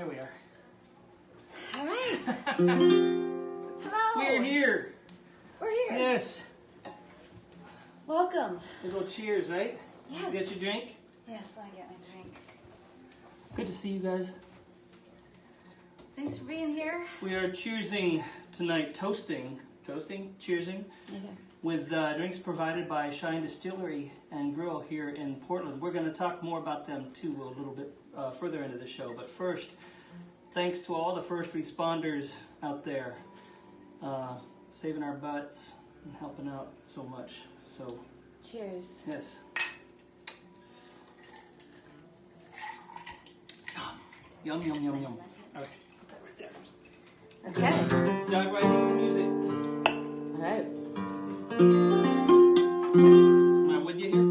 There we are. All right. Hello. We're here. We're here. Yes. Welcome. A little cheers, right? Yes. You get your drink? Yes, I get my drink. Good to see you guys. Thanks for being here. We are cheersing tonight, cheersing, Okay. with drinks provided by Shine Distillery and Grill here in Portland. We're going to talk more about them too a little bit further into the show. But first, thanks to all the first responders out there, saving our butts and helping out so much. So, Cheers. yes. Yum, yum, yum, yum. All right, put that right there. Okay. Dive right into the music. All right. Am I with you here?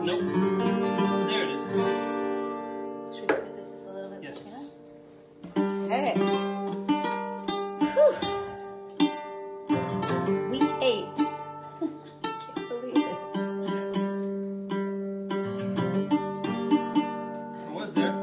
Nope. There it is. Should we split this just a little bit? Yes. Okay. Whew. Week 8. I can't believe it. I was there.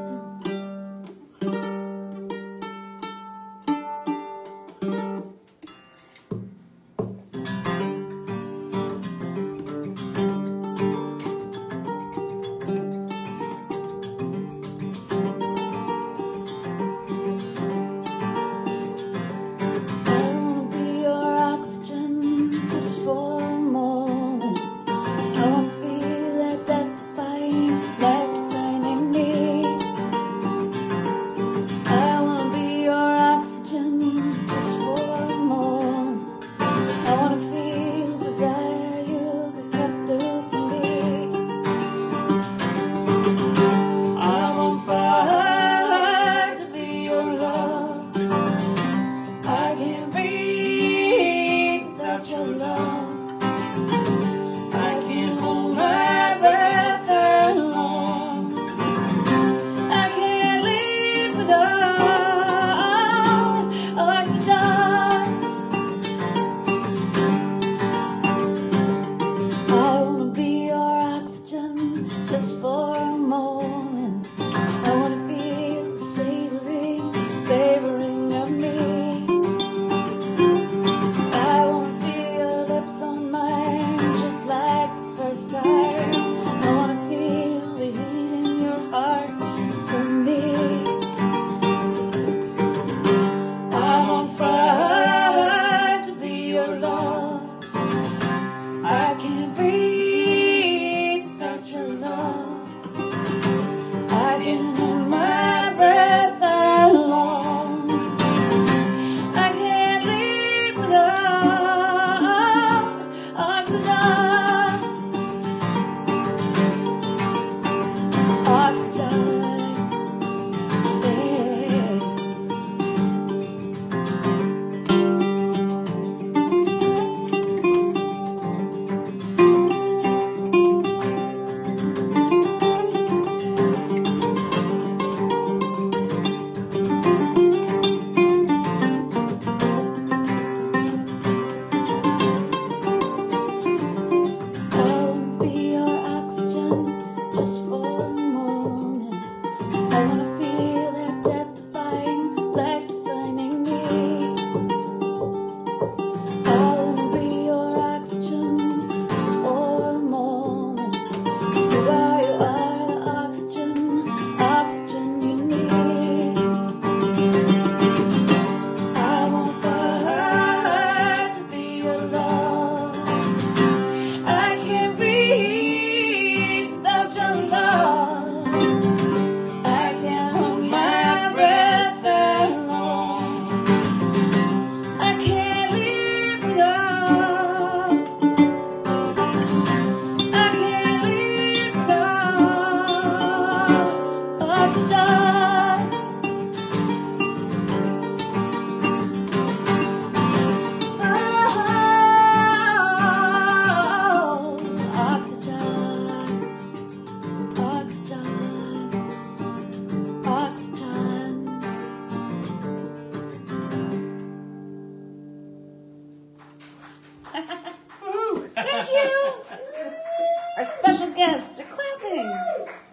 Our special guests are clapping.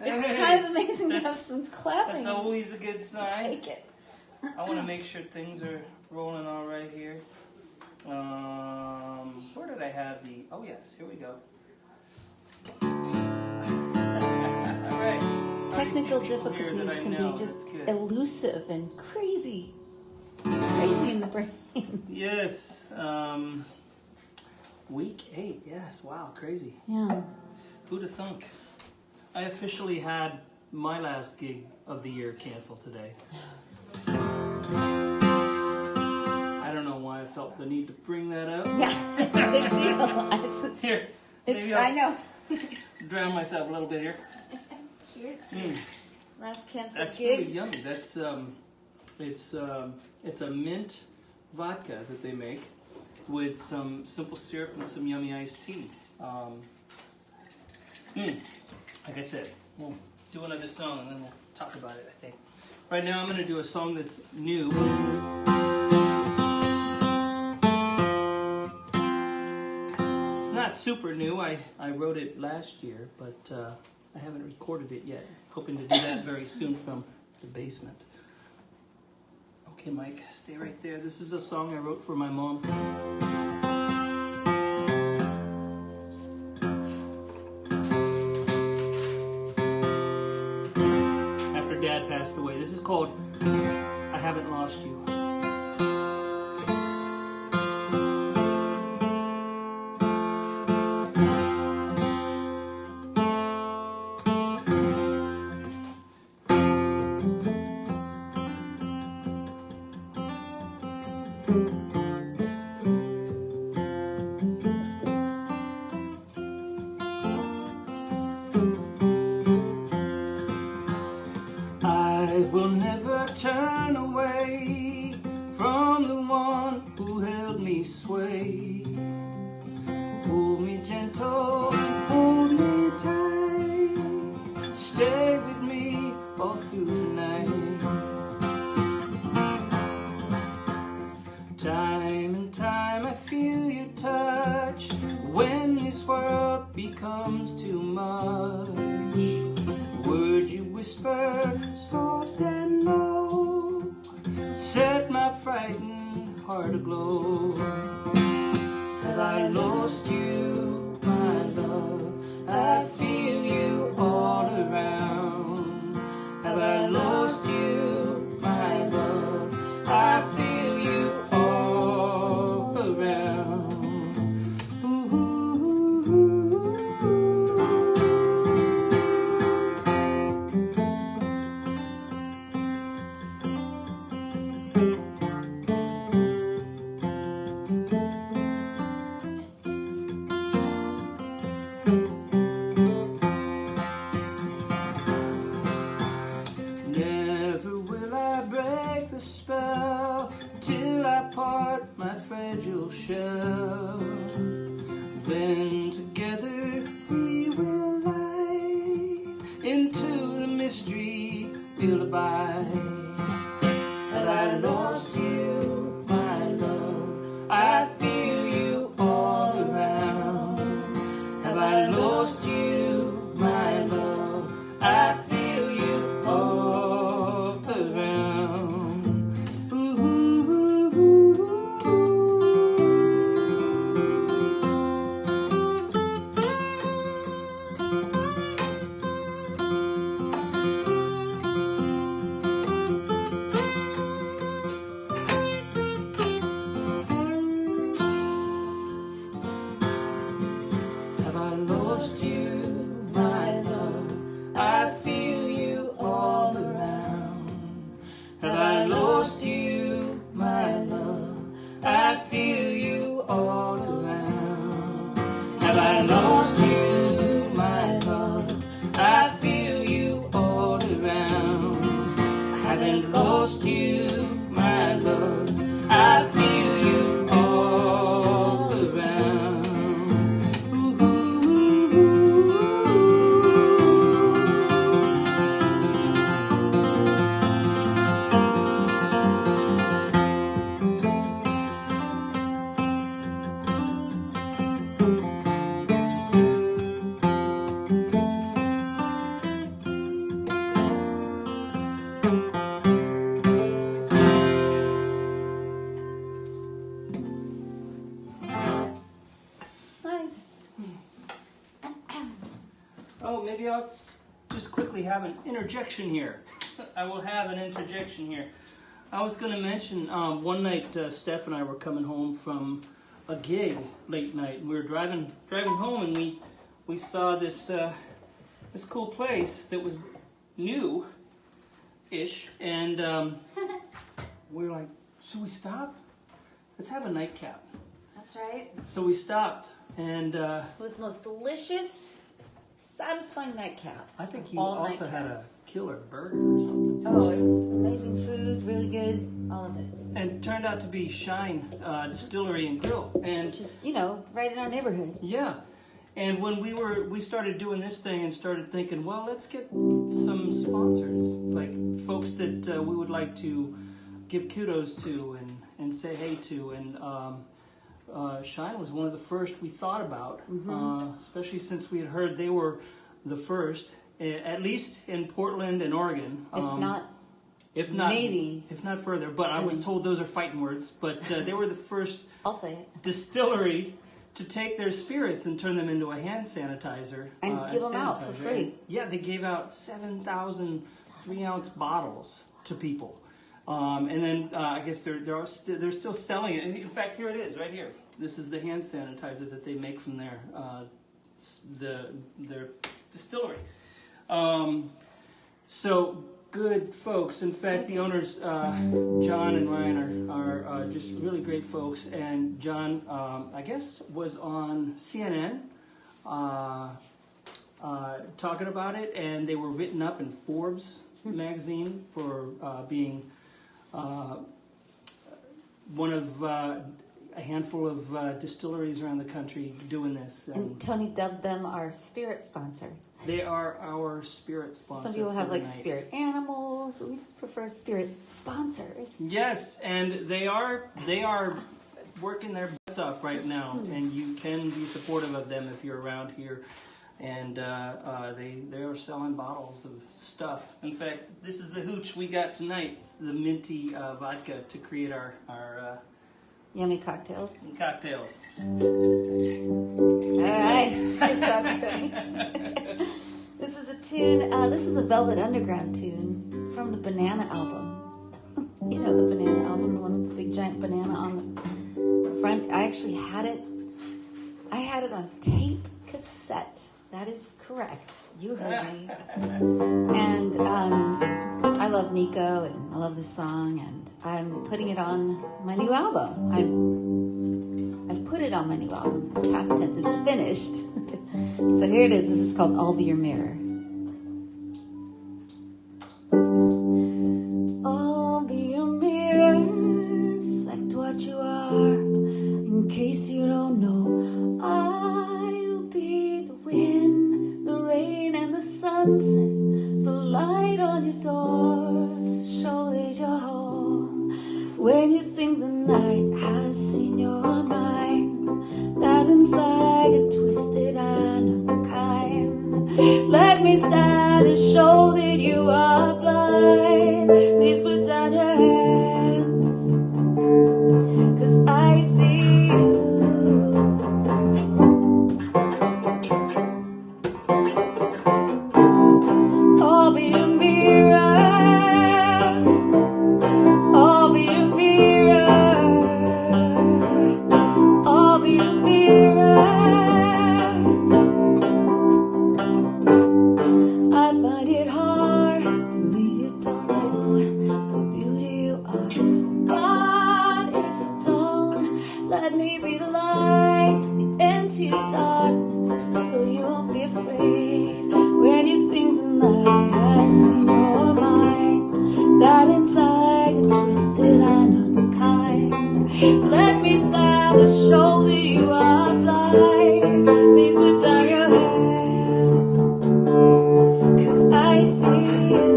It's kind of amazing. amazing to have some clapping. That's always a good sign. Take it. I want to make sure things are rolling all right here. Where did I have the... Oh, yes. Here we go. All right. Technical difficulties can be just elusive and crazy. Crazy in the brain. Yes. Week 8. Yes. Wow. Crazy. Yeah. Who'd have thunk? I officially had my last gig of the year canceled today. I don't know why I felt the need to bring that up. Yeah, it's a big deal. Here. I know. Drown myself a little bit here. Cheers to last canceled That's gig. really yummy. That's it's a mint vodka that they make with some simple syrup and some yummy iced tea. Like I said, we'll do another song and then we'll talk about it, I think. Right now I'm going to do a song that's new. It's not super new. I wrote it last year, but I haven't recorded it yet. Hoping to do that very soon from the basement. Okay, Mike, stay right there. This is a song I wrote for my mom. After Dad passed away. This is called I Haven't Lost You. I will never turn away from the one who held me sway. Hold me gentle, hold me tight, stay with me all through the night. Time and time I feel your touch when this world becomes too much. Words you whisper, soft and low, set my frightened heart aglow. Have I lost you, my love? I feel you all around. Have I lost you, my love? I feel you all around. Never will I break the spell till I part my fragile shell. Then together we will lie into the mystery we'll abide. Have I lost you, my love? I feel you all around. Have I lost you, my love? I feel you all around. Have I lost you, my love? I feel you all around. Have I lost you, my love? I feel you all around. Have I lost you, my love? I feel you all around. I haven't lost you, my love. I feel you all around. Oh, maybe I'll just quickly have an interjection here. I will have an interjection here. I was going to mention one night Steph and I were coming home from a gig late night. We were driving home, and we saw this cool place that was new-ish, and we were like, should we stop? Let's have a nightcap. That's right. So we stopped, and it was the most delicious, satisfying nightcap. I think you also had a killer burger or something. Oh, it was amazing food, really good, all of it. And it turned out to be Shine Distillery and Grill, and which is, you know, right in our neighborhood. Yeah, and when we started doing this thing and started thinking, well, let's get some sponsors, like folks that we would like to give kudos to and say hey to, and Shine was one of the first we thought about, especially since we had heard they were the first, at least in Portland and Oregon. If not further. But I was told those are fighting words. But they were the first I'll say it. distillery to take their spirits and turn them into a hand sanitizer. And give them out for free. Yeah, they gave out 7,000 3-ounce bottles to people. And then I guess they're still selling it. In fact, here it is, right here. This is the hand sanitizer that they make from their distillery. So good folks. In fact, the owners, John and Ryan, are just really great folks. And John, I guess, was on CNN talking about it, and they were written up in Forbes magazine for being one of a handful of distilleries around the country doing this. And Tony dubbed them our spirit sponsor. They are our spirit sponsor. Some people have like spirit animals, but we just prefer spirit sponsors. Yes, and they are working their butts off right now, and you can be supportive of them if you're around here. And they are selling bottles of stuff. In fact, this is the hooch we got tonight. It's the minty vodka to create our yummy cocktails. Cocktails. All right. Good job, Tony. This is a tune. This is a Velvet Underground tune from the Banana album. You know the Banana album, the one with the big giant banana on the front. I actually had it. I had it on tape cassette. That is correct. You heard me. And I love Nico, and I love this song, and I'm putting it on my new album. I've put it on my new album. It's past tense. It's finished. So here it is. This is called I'll Be Your Mirror. I'll be your mirror, reflect what you are. In case you don't know, I'll be the wind, the rain, and the sunset, the light on your door to show that you're home. When you think the night has seen your mind, that inside you're twisted and unkind. Let me stand and show that you are blind. Please put down your hands, 'cause I see you. I'll be your mirror. I'll be your mirror. I'll be your mirror. I find it hard to leave you to know the beauty you are. God, if you don't, let me be the light, the end to your darkness, so you won't be afraid. When you think the night has seen your mind, that inside you're twisted and unkind. Let me stand and show that you are blind. Please put down your hands, 'cause I see you.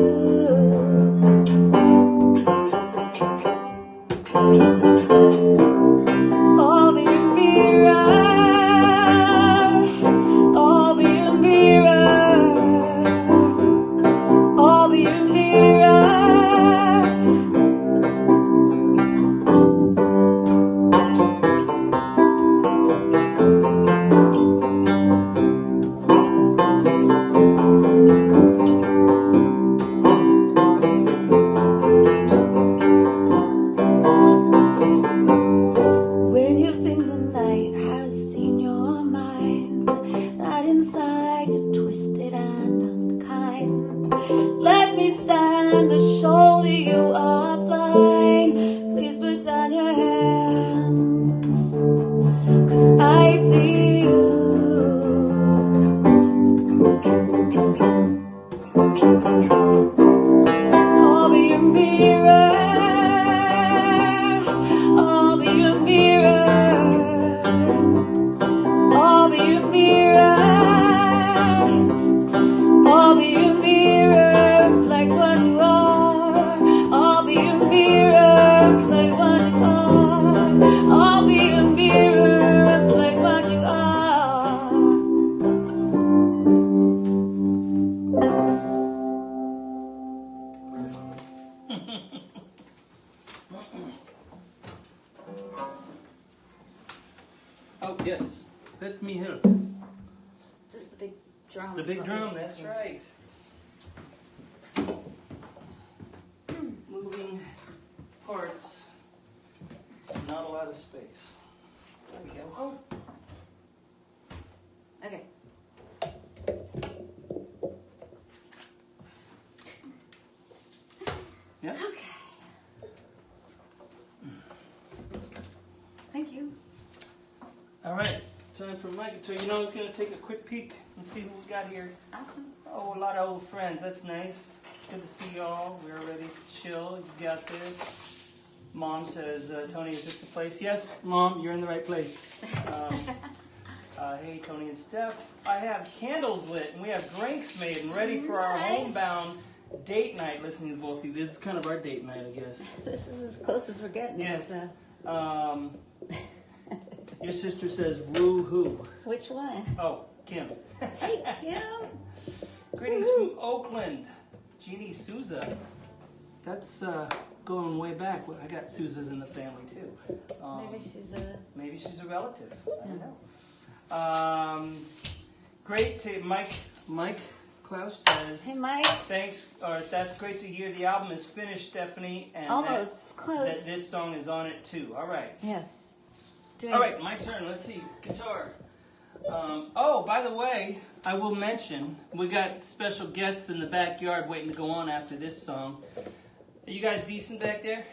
I'll be your mirror. I'll be your mirror. I'll be your mirror. Oh, yes. Let me help. Just the big drum. The big drum, that's right. Moving parts. Not a lot of space. There we go. Oh. Okay. Yeah? Okay. Thank you. All right. Time for my guitar. You know, I was going to take a quick peek and see who we got here. Awesome. Oh, a lot of old friends. That's nice. Good to see y'all. We're ready to chill. You got this. Mom says, Tony, is this the place? Yes, Mom, you're in the right place. Hey, Tony and Steph. I have candles lit, and we have drinks made and ready for our homebound date night. Listening to both of you. This is kind of our date night, I guess. This is as close as we're getting. Yes. Your sister says, woo-hoo. Which one? Oh, Kim. Hey, Kim. Greetings from Oakland. Jeannie Souza. That's going way back. I got Souzas in the family, too. Maybe she's a relative. I don't know. Great to Mike Klaus says, hey, Mike. Thanks. That's great to hear. The album is finished, Stephanie. And Almost close. That this song is on it, too. All right. Yes. All right, my turn. Let's see. Guitar. Oh, by the way, I will mention, we got special guests in the backyard waiting to go on after this song. Are you guys decent back there?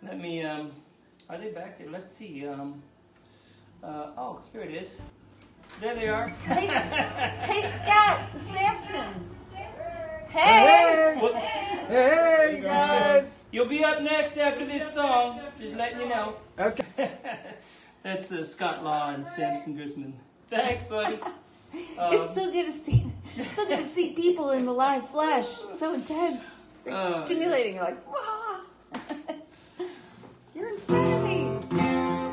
Let me, are they back there? Let's see. Oh, here it is. There they are. Hey, Scott Samson. Hey. Hey, you guys. You'll be up next after this song. Just letting you know. Okay. That's Scott Law and Samson Grisman. Thanks, buddy. It's so good to see. It's so good to see people in the live flesh. It's so intense. It's very stimulating. You're like, wow. You're in front of me.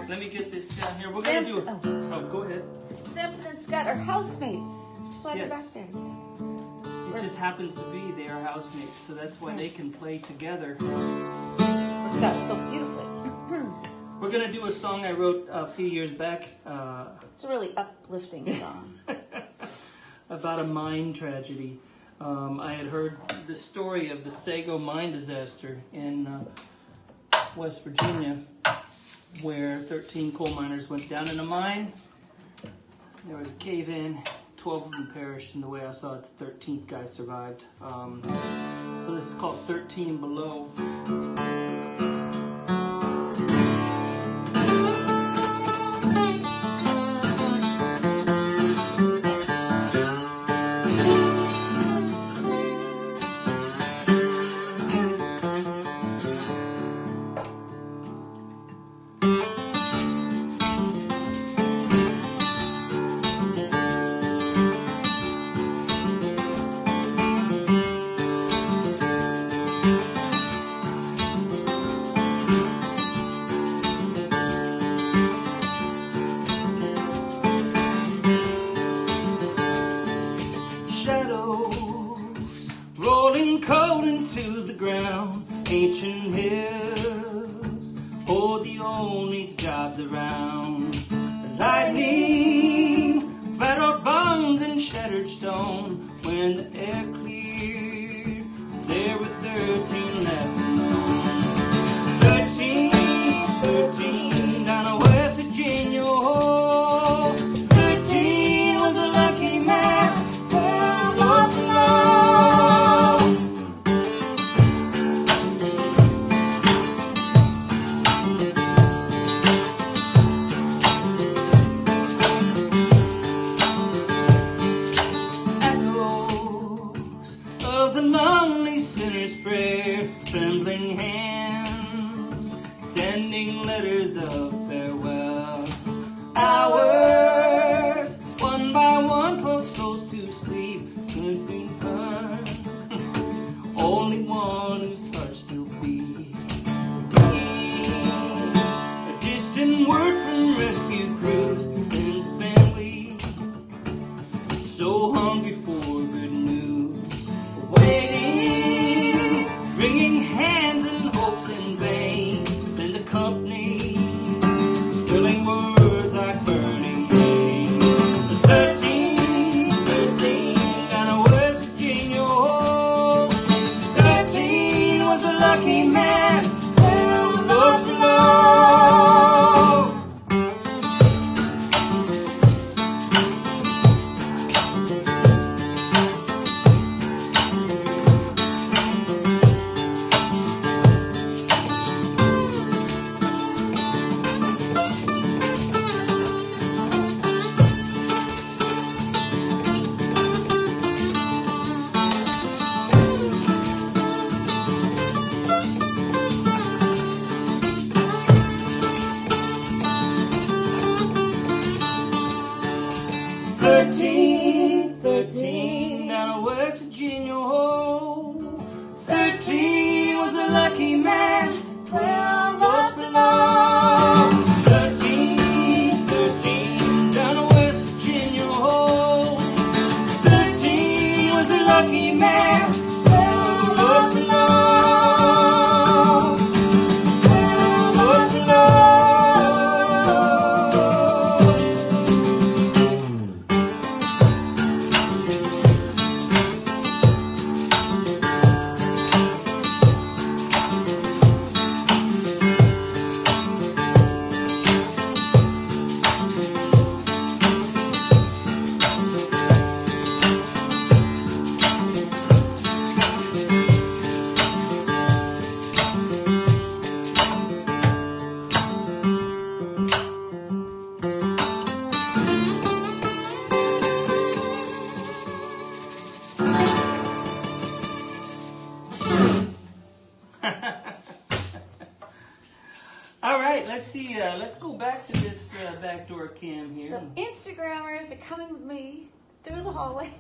Let me get this down here. We're gonna do it. Oh, go ahead. Samson and Scott are housemates. Just why Yes. they're back there. It just happens to be they are housemates, so that's why they can play together. Works out so beautifully. We're gonna do a song I wrote a few years back. It's a really uplifting song. About a mine tragedy. I had heard the story of the Sago mine disaster in West Virginia, where 13 coal miners went down in a mine. There was a cave-in. 12 of them perished, and the way I saw it, the 13th guy survived. So this is called 13 Below. Cold into the ground, ancient hills, oh, the only gods around. Lightning, battered bones and shattered stone. When the air cleared, there were 13 left alone. 13, 13, down in West Virginia, oh, 13 was a lucky man, 12 was alone. 13, 13, down in West Virginia. Oh, 13 was a lucky man. 12 lost below. 13, 13, down in West Virginia. Oh, 13 was a lucky man. 12 lost below. 12 lost below. All right, let's see. Let's go back to this backdoor cam here. So Instagrammers are coming with me through the hallway.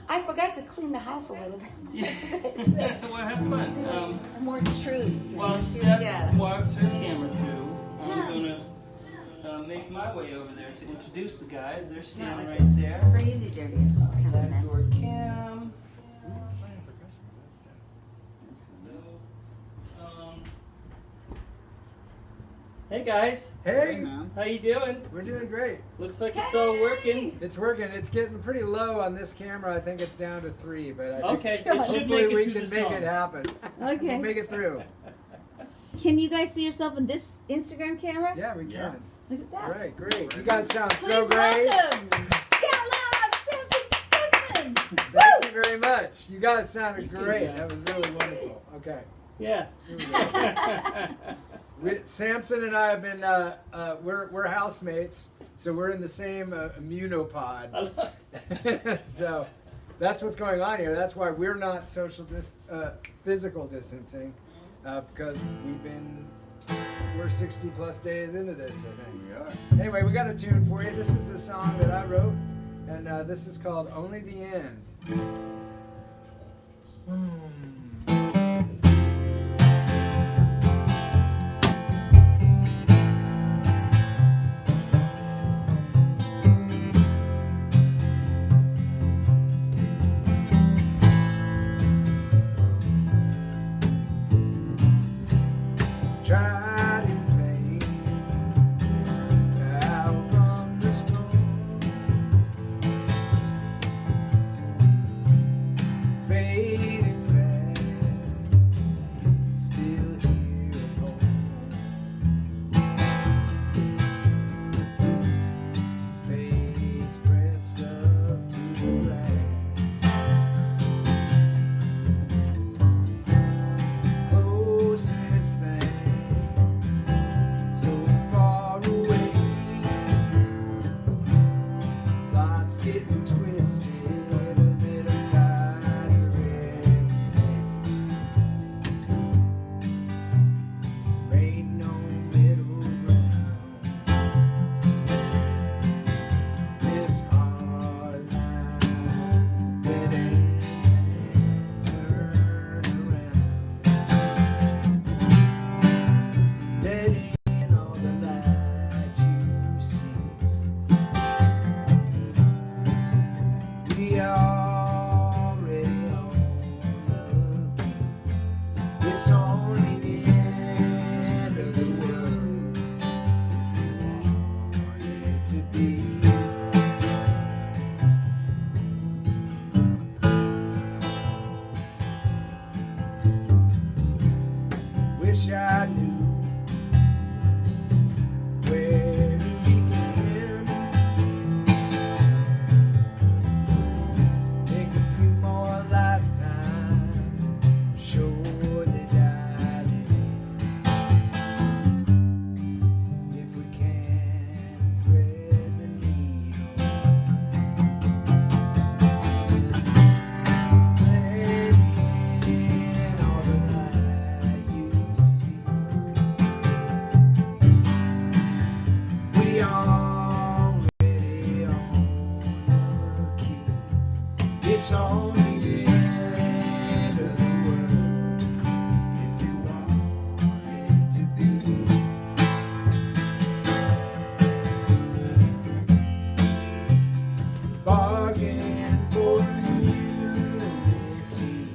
I forgot to clean the house a little bit. Yeah. Well, have fun. More truths. While Steph walks her camera through, I'm gonna make my way over there to introduce the guys. They're standing right there. Crazy dirty. It's just kind of Backdoor messy. cam. Hey guys, Hey, how you doing? we're doing great. Looks like it's all working. It's working. It's getting pretty low on this camera. I think it's down to 3, but I think Okay, it should hopefully make it we through can the make song. it happen. Okay. We'll make it through. Can you guys see yourself in this Instagram camera? Yeah, we can. Yeah. Look at that. All right, great. You guys sound Please so great. welcome Scotland, Sam Grisman. Thank you very much. You guys sounded You can, great. That was really wonderful. Okay. Yeah. Here we go. Samson and I have been, we're housemates, so we're in the same immunopod. So that's what's going on here. That's why we're not physical distancing, because we're 60 plus days into this, I think. We are. Anyway, we got a tune for you. This is a song that I wrote, and this is called Only the End. Tried in vain to outrun the storm, fading fast. It's only the end of the world if you want it to be. Bargain for unity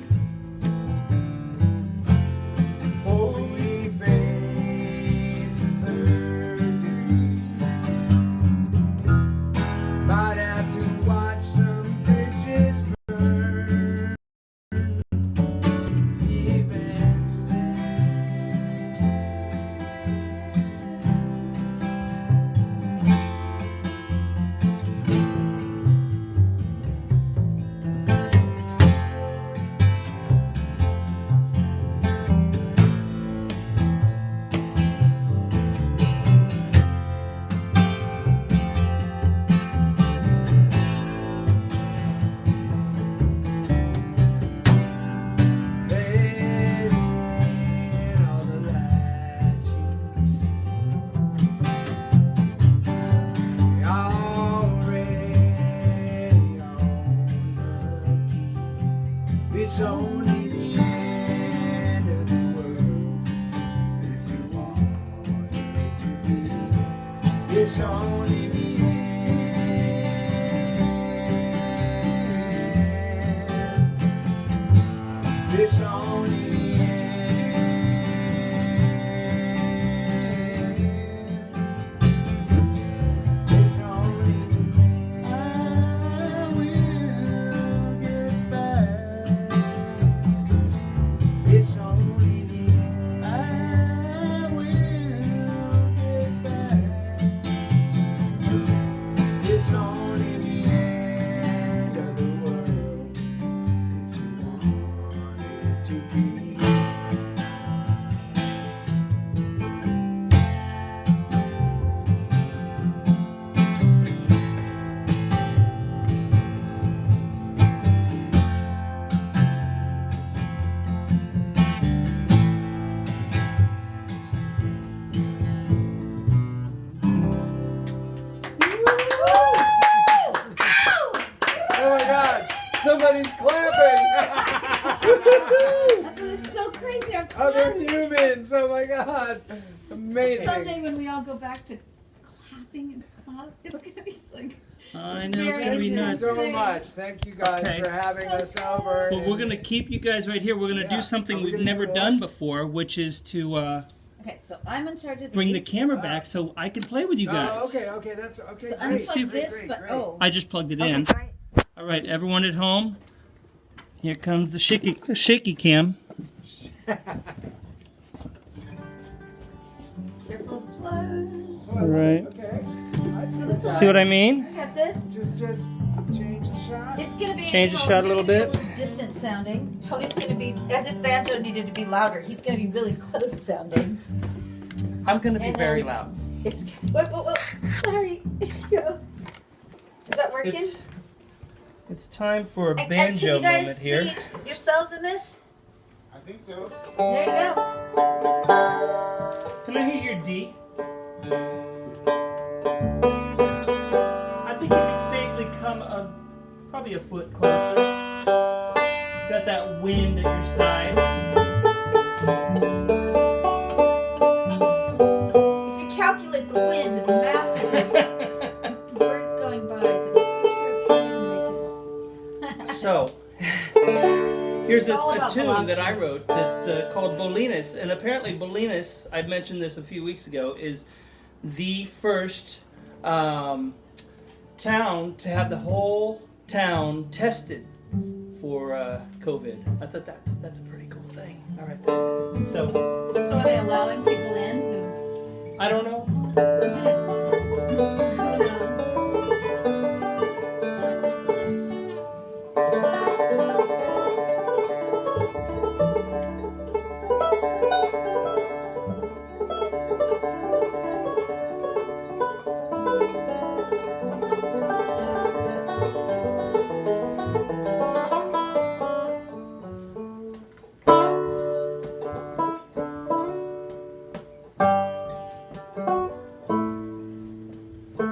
before we face the third degree. Might have to watch some bridges burn, even still. Let in all the light you see. We already own the key. It's only the end of the world if you want it to be. It's only the end. It's only the end. It's only the end. I will get back. It's only the end. I will get back. It's only the end of the world if you want it to be. Oh my God! Somebody's clapping! It's so crazy. I'm Other clapping. humans! Oh my God! Amazing! Someday when we all go back to clapping and club, it's gonna be like. I know it's very gonna be Thank you nuts. so much. Thank you guys Okay. for having us over. Well, we're gonna keep you guys right here. We're gonna Yeah. do something Are we we've gonna never do that? done before, which is to Okay, so I'm in charge of bring the these. camera back so I can play with you guys. Oh, okay, that's okay. So great, unplug great, this, great, but great. oh. I just plugged it Okay, in. right. All right, everyone at home. Here comes the shaky cam. Careful of blood. Oh, All right. Okay. I see So this that. See what I mean? I got this. Just change the shot. It's gonna be Change the shot a little really bit. distant sounding. Tony's gonna be as if Banjo needed to be louder. He's gonna be really close sounding. I'm gonna be And very then- loud. It's whoa. Sorry. There you go. Is that working? It's time for a And banjo can you moment guys here. see yourselves in this? I think so. There you go. Can I hear your D? I think you can safely come probably a foot closer. Got that wind at your side. If you calculate the wind and the mass of the birds going by, then I think you're okay. So, here's It's all a about tune that I velocity. wrote that's called Bolinas. And apparently Bolinas, I mentioned this a few weeks ago, is the first town to have the whole town tested for COVID. I thought that's a pretty cool thing. All right. So, So are they allowing people in who? I don't know. Who knows?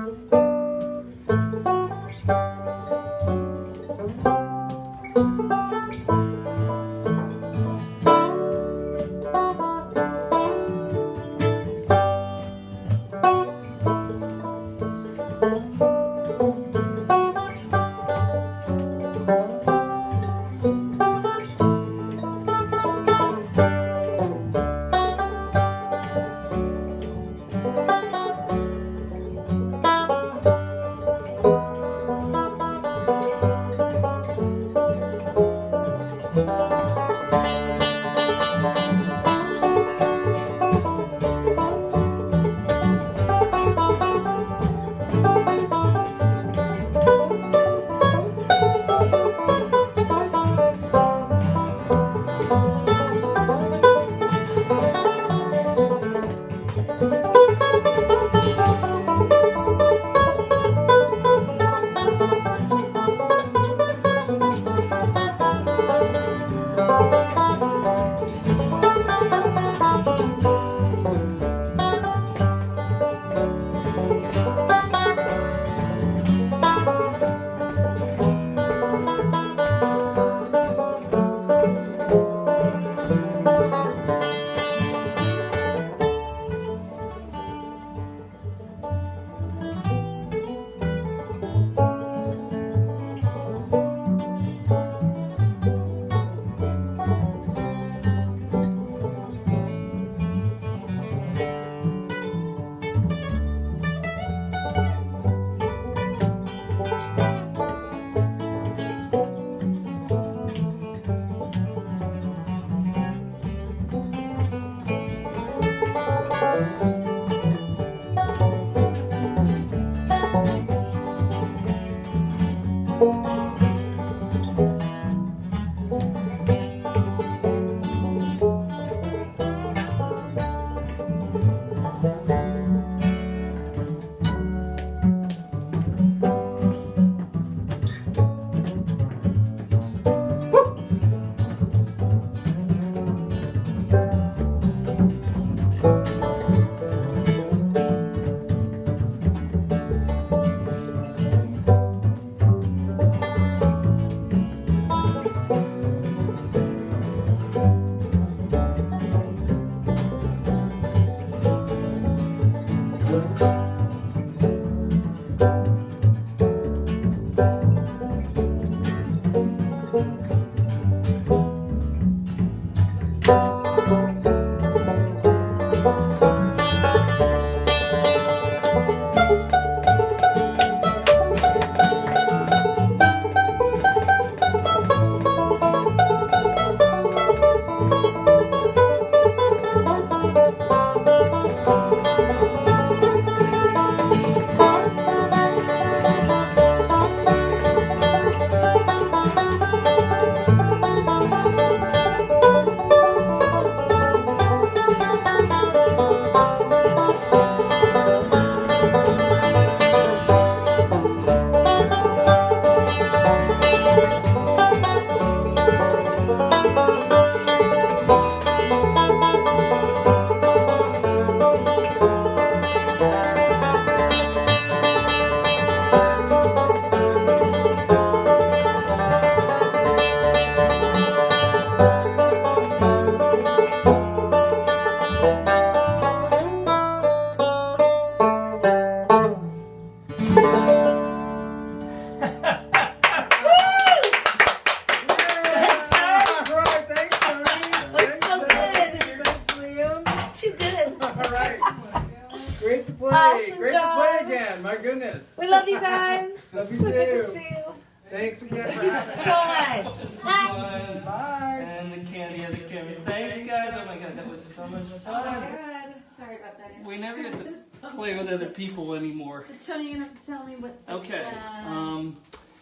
Great to play. Awesome Great job. to play again. My goodness. We love you guys. Love you So good too. to see you. Thanks again. Thank you so much. Bye. Bye. And the candy and the cameras. Thanks, guys. Oh my god, that was so much fun. Sorry about that. We never get to play with other people anymore. So Tony, you're gonna have to tell me what this, Okay.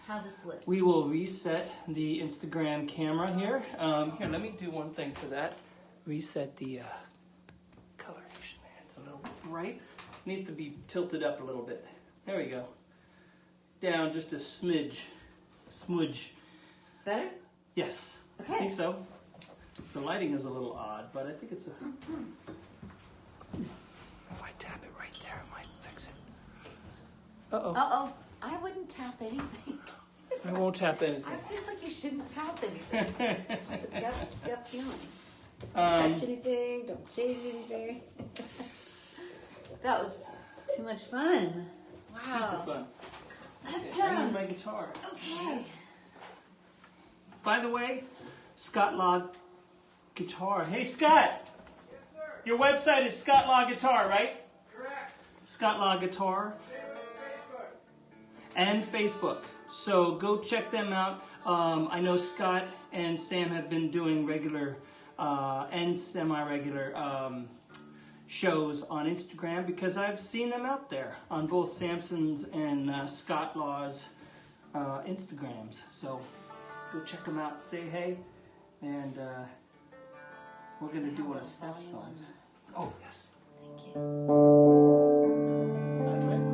how this looks. We will reset the Instagram camera here. Here, let me do one thing for that. Reset the coloration. It's a little bright. Needs to be tilted up a little bit. There we go. Down just a smidge. Smudge. Better? Yes. Okay. I think so. The lighting is a little odd, but I think it's a... If I tap it right there, it might fix it. Uh-oh. Uh-oh. I wouldn't tap anything. I won't tap anything. I feel like you shouldn't tap anything. It's just a gut feeling. Don't Um, touch anything. Don't change anything. That was too much fun. Super fun. Okay, I need my guitar. Okay. By the way, Scott Law Guitar. Hey, Scott. Yes, sir. Your website is Scott Law Guitar, right? Correct. Scott Law Guitar. Same with Facebook. And Facebook. So go check them out. I know Scott and Sam have been doing regular and semi-regular shows on Instagram because I've seen them out there on both Samson's and Scott Law's Instagrams. So go check them out, say hey, and we're going to do one of Steph's songs. Oh, yes. Thank you. A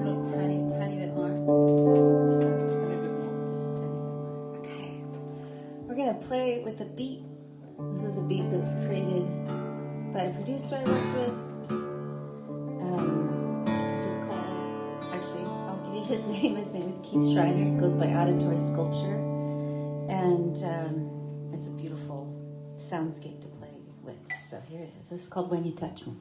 little tiny bit more. Just a tiny bit more. Okay. We're gonna play with a beat. This is a beat that was created by a producer I worked with. This is called, actually, I'll give you his name. His name is Keith Schreiner. He goes by Auditory Sculpture. And it's a beautiful soundscape to play with. So here it is. This is called When You Touch Me.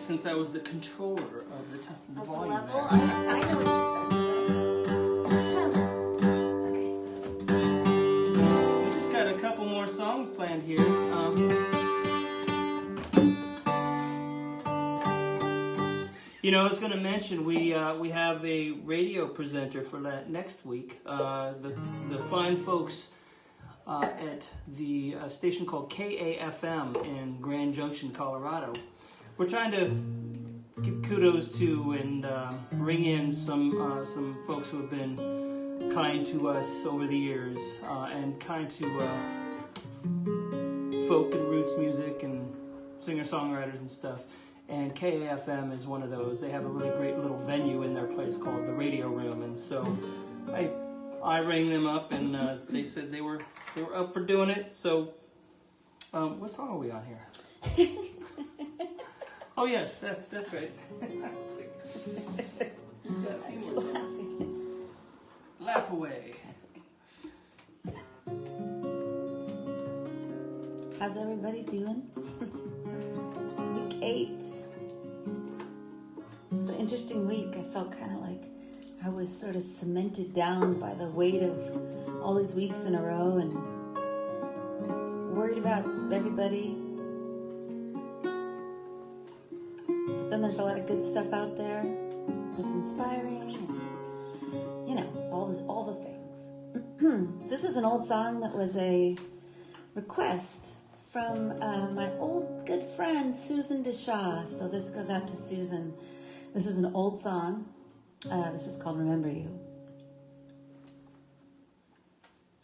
since I was the controller of the Of volume level? there. I know what you said. We just got a couple more songs planned here. You know, I was going to mention we have a radio presenter for that next week. The fine folks at the station called KAFM in Grand Junction, Colorado. We're trying to give kudos to and bring in some folks who have been kind to us over the years and kind to folk and roots music and singer-songwriters and stuff. And KAFM is one of those. They have a really great little venue in their place called the Radio Room, and so I rang them up, and they said they were up for doing it. So, what song are we on here? Oh yes, that's right. Laugh away. How's everybody doing? Week 8. It was an interesting week. I felt kind of like I was sort of cemented down by the weight of all these weeks in a row and worried about everybody. But then there's a lot of good stuff out there that's inspiring and, you know, all the things. This is an old song that was a request from my old good friend Susan DeShaw. So this goes out to Susan. This is an old song. This is called Remember You.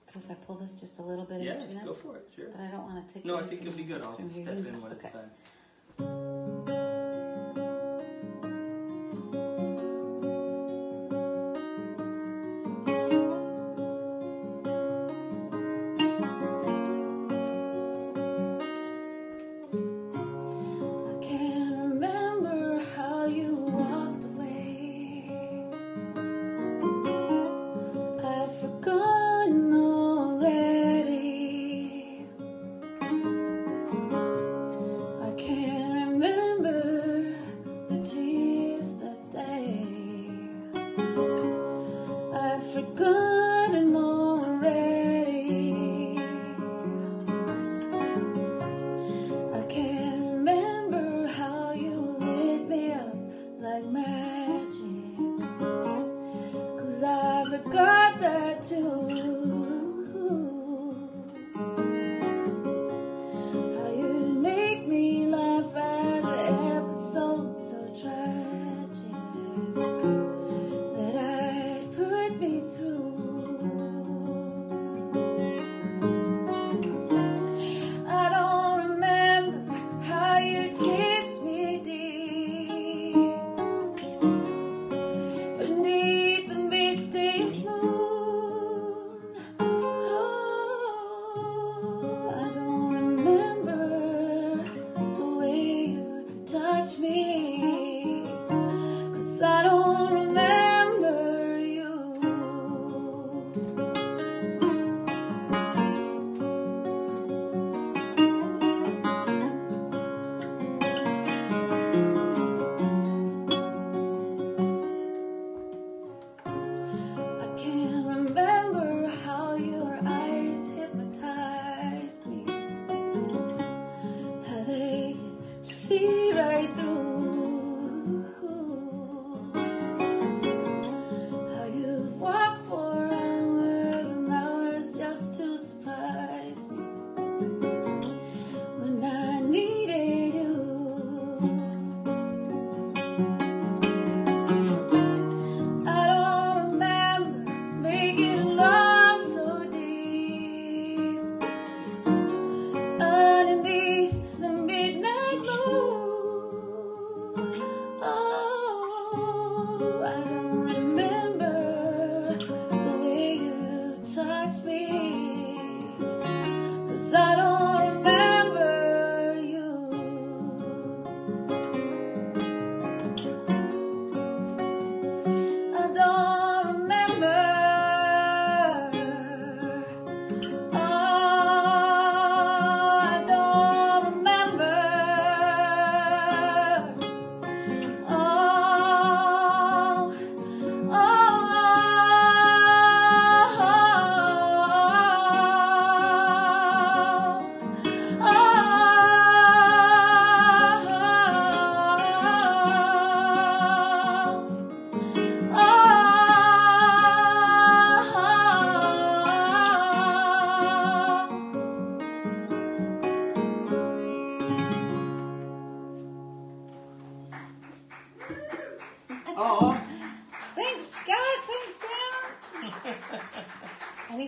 Okay, if I pull this just a little bit in between go for it, sure. But I don't want to take No, away I think from- it'll be good. I'll from step reading. in when it's Okay. time. I can't remember how you walked away. I've forgotten already. I can't remember the tears that day. I've forgotten already. I can't remember how you lit me up like magic, 'cause I forgot that too. How you make me laugh at the episode so tragic that I'd put me through. I don't remember how you'd kiss me deep beneath the misty moon. Oh, I don't remember the way you touch me, 'cause I don't remember you. I can't remember how your eyes hypnotized me, how they could see right through, how you'd walk for hours and hours just to surprise me when I needed you. I don't remember making love so deep underneath the midnight moon.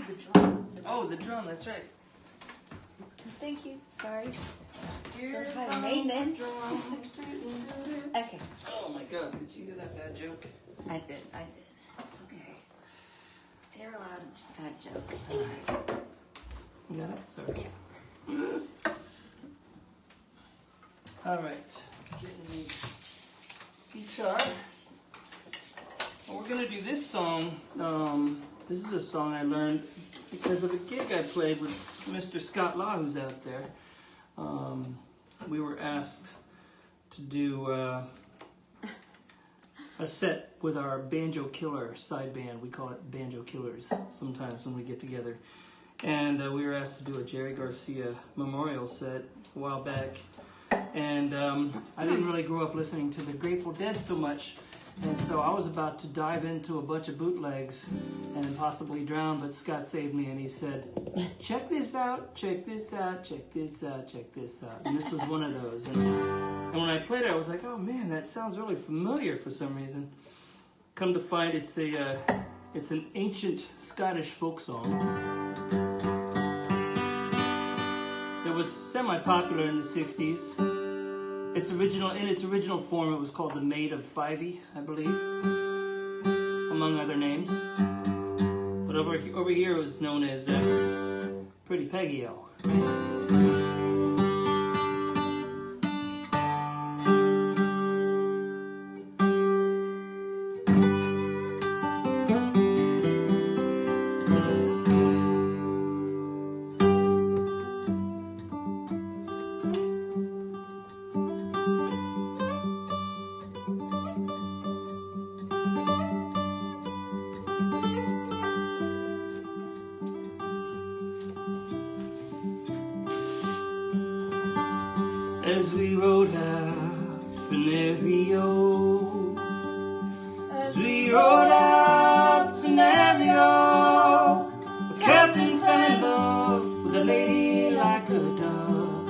the drum. Oh, the drum, that's right. Thank you. Sorry. So high maintenance. Okay. Oh my God, did you hear that bad joke? I did. It's okay. They're allowed bad jokes. You got it? Sorry. All right. Getting the guitar. Well, we're gonna do this song. This is a song I learned because of a gig I played with Mr. Scott Law, who's out there. We were asked to do a set with our Banjo Killer side band. We call it Banjo Killers sometimes when we get together. And we were asked to do a Jerry Garcia memorial set a while back. And I didn't really grow up listening to the Grateful Dead so much. And so I was about to dive into a bunch of bootlegs and possibly drown, but Scott saved me and he said, check this out, check this out, check this out, check this out. And this was one of those. And when I played it, I was like, oh man, that sounds really familiar for some reason. Come to find it's an ancient Scottish folk song. It was semi-popular in the 60s. In its original form, it was called The Maid of Fyvie, I believe, among other names. But over here, it was known as Pretty Peggy-O. As we rode out Venerio, as we rode out Venerio, the captain fell in love with a lady like a dove,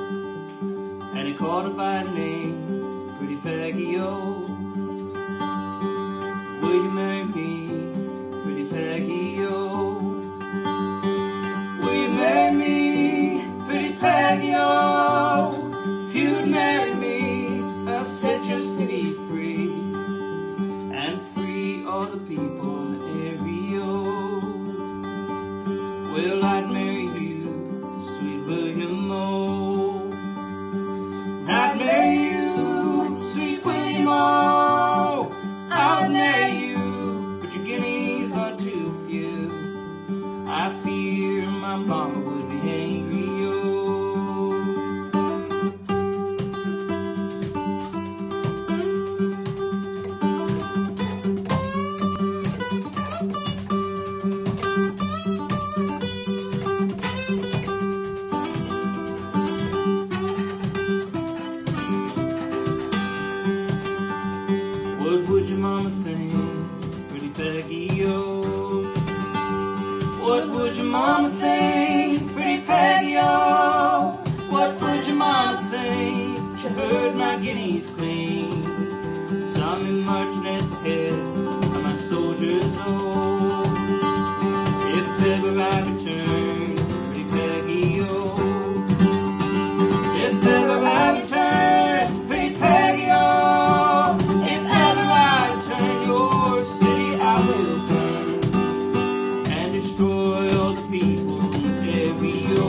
and he called her by name, Pretty Peggy-O. Will you marry me, Pretty Peggy-O? Will you marry me, Pretty Peggy-O? If you'd marry me, I'll set your city free, and free all the people in the area. Well, I'd marry you, sweet William O. I'd marry you, sweet William O. I'd marry you, but your guineas are too few. I fear my mama would be angry, oh. What would your mama think, Pretty Peggy-O? What would your mama think, Pretty Peggy-O? What would your mama think? She heard my guineas cling, saw me marching at the head of my soldiers, oh. If ever I return, Pretty Peggy-O, if ever I return, Pretty Peggy-O, if ever I return, your city I will burn and destroy all the people in the area.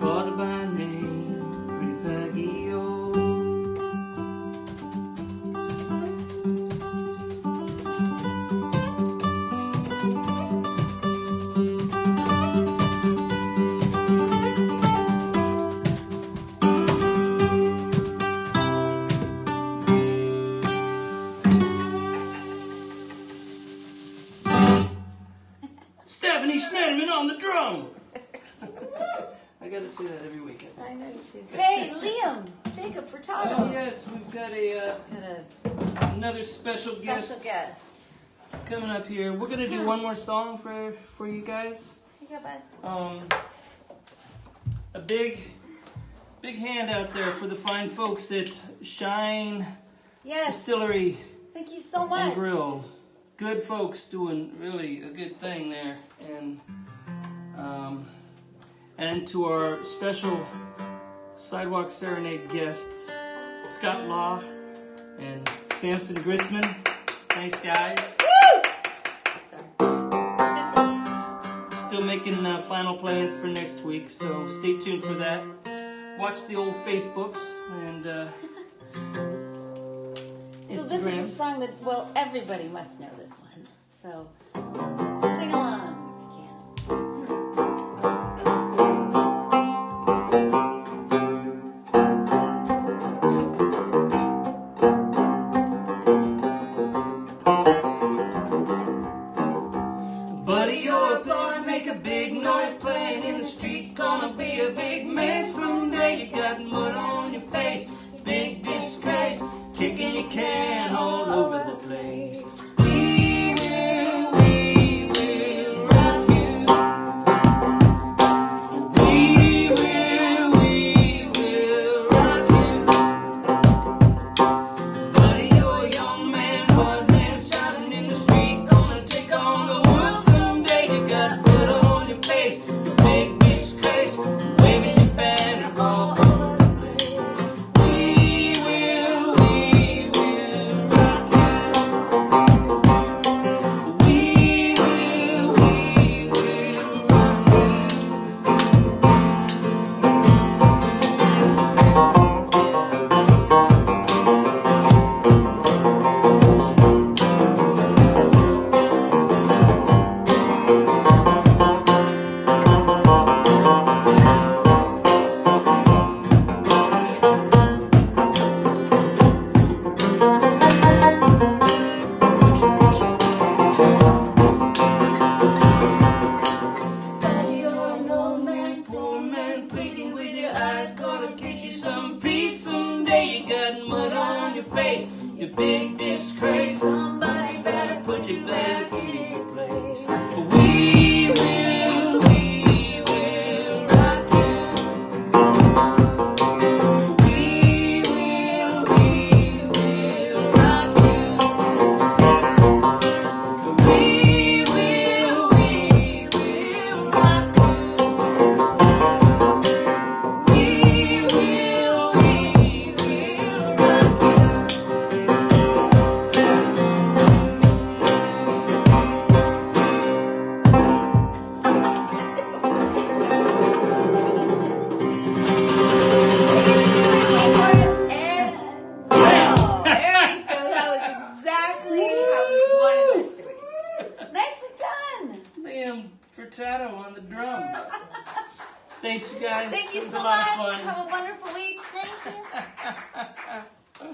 called her by name, pretty Peggy, oh. Stephanie Schneiderman on the drum. I gotta say that every weekend. I know you do. Hey, Liam, Jacob Furtado. Oh yes, we've got another special guest coming up here. We're gonna do one more song for you guys. Here you go, bud. A big hand out there for the fine folks at Shine Distillery Thank you so much. and Grill. Good folks doing really a good thing there, and to our special sidewalk serenade guests, Scott Law and Samson Grisman. Nice guys. Woo! Still making final plans for next week, so stay tuned for that. Watch the old Facebooks and So this is a song that, well, everybody must know this one. So sing along if you can. Buddy, you're a boy, make a big noise playing in the street. Gonna be a big man someday. You got mud on your face, big disgrace, kicking your can all over the place. We will rock you. We will rock you. Buddy, you're a young man, hard man, shouting in the street. Gonna take on the world someday. You got butter on your face, you big disgrace, waving your banner all over the place. We will rock you. We will Buddy, you're an old man, poor man, pleading with your eyes. Gonna get you some peace someday. You got mud on your face, you big disgrace. Somebody better put you back in your place. We will rock you. We will rock you. We will rock you. We will rock you. Well, there you go. That was exactly how we wanted it to be. Nicely done. Liam Furtado on the drum. Thanks, you guys. Thank you It was so a lot much. of fun. Have a wonderful week. Thank you.